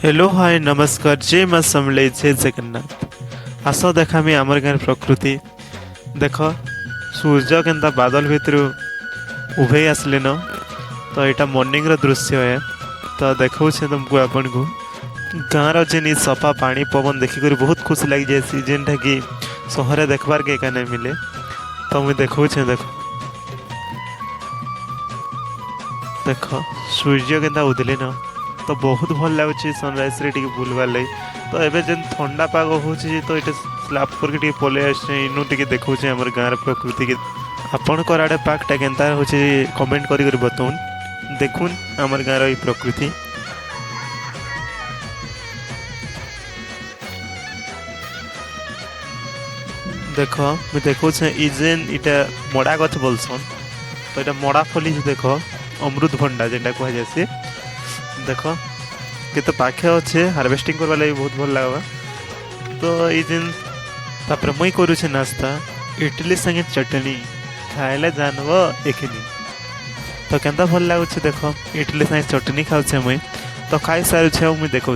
Hello hi नमस्कार जय माँ समले जय जगन्नाथ। आस देखा मी आमर गाँव प्रकृति देख सूर्य केन्ता बादल भितर उभे आसले न। तो यहाँ मॉर्निंग रो दृश्य है। तो देखा तुमको आपण को गाँव जेन सफा पानी पवन देखिक बहुत खुशी लगी जाए जेनटा कि सहर देखबार के एका नहीं मिले। तो मुझे देखा देख देख सूर्य केन्ता उदिले न। तो बहुत भल लगुच सनराइज रे बुलवार लगे। तो एबे जेन ठंडा पाग हो तो ये स्लाब पर पलि इनू टे देखा आम गाँव प्रकृति के आपण आड़े पाकटा केन्ता हो कमेंट कर बताऊन देखुन आम गाँव ये प्रकृति। देख मुझे देखा जेन इटा मड़ा गछ बोलसन। तो यहाँ मड़ा फली देख अमृत भंडा जेनटा कहुए देख केते पाखे अच्छे हार्वेस्टिंग करवा लगे बहुत भल लगवा। तो ये दिन तापर मुई करुचे नाश्ता इडली संगे चटनी खाइले जानव एखिनी। तो केन्ता भल लगुच देख इडली संगे चटनी खाऊे मुई। तो खाई सारूचे मुई देखा